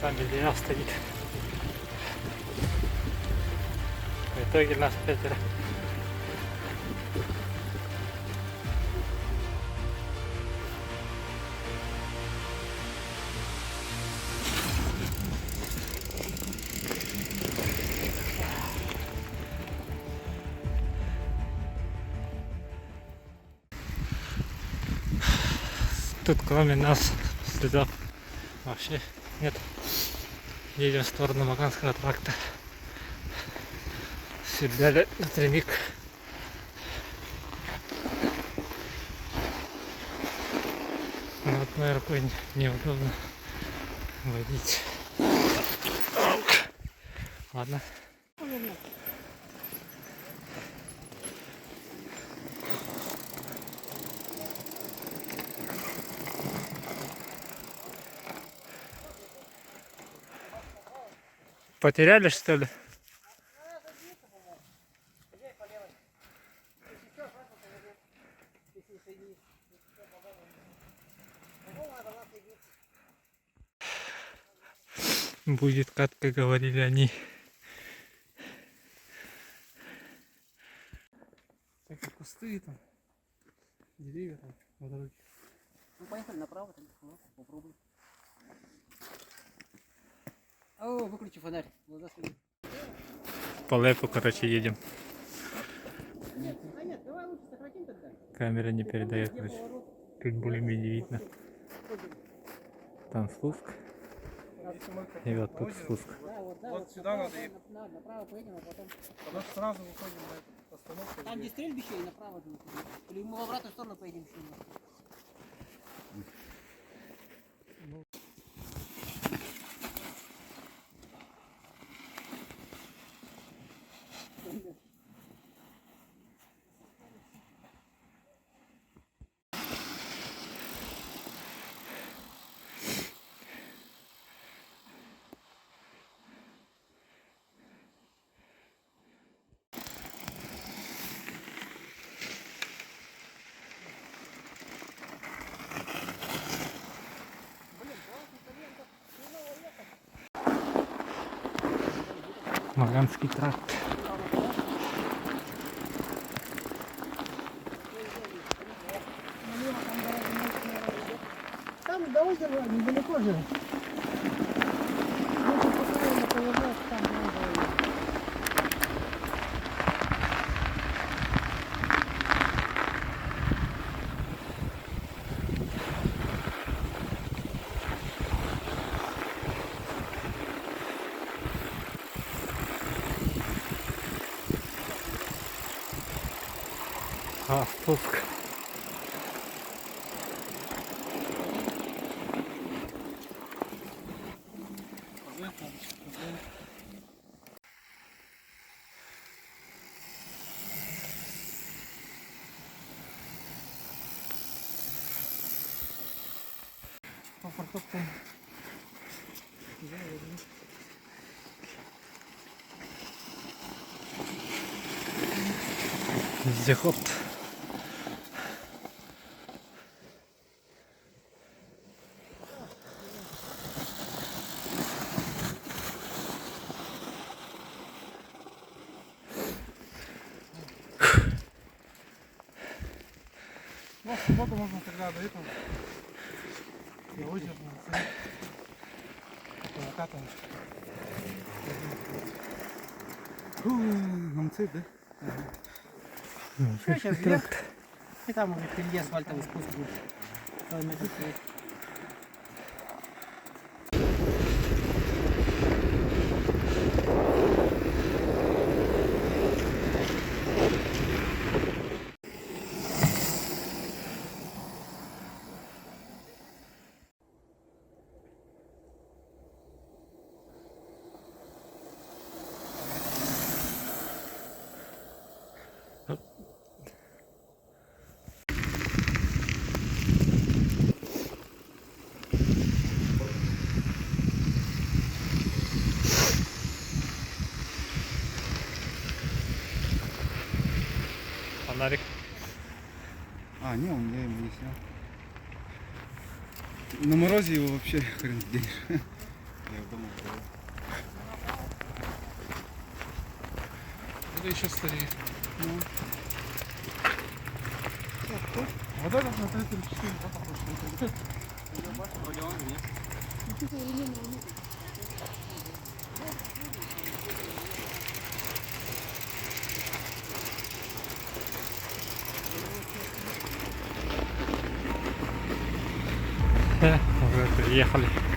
там Илья стоит. В итоге нас 5. Тут кроме нас следов вообще нет. Едем в сторону Маганского тракта. Сидели на тренник. Но одной рукой неудобно водить. Ладно. Потеряли, что ли? Будет катка, говорили они. Всякие кусты там, деревья там по дороге. Ну поехали направо, там, попробуем. О, выключи фонарь, глаза следят. По лепу, короче, едем. Нет, давай лучше сократим тогда. Камера не передает, короче. Тут более-менее видно. Там спуск. И вот тут спуск. Вот сюда надо ехать. Направо поедем, а потом... Тогда сразу выходим на эту остановку. Там где стрельбище и направо. Или мы в обратную сторону поедем еще. Маганский тракт. Там до озера недалеко же. А, спуск. Вездеход. Ну, в субботу можно тогда до этого. И озеро, накатываешь. Гамцы, да? Все, сейчас вверх. И там уже впереди асфальтовый спуск будет. 2 метра вперед. Фонарик. А, не, он я ему не снял. На морозе его вообще хрен денешь. Это еще старее. Ну. Вот этот на 34, да, похож. Уже приехали.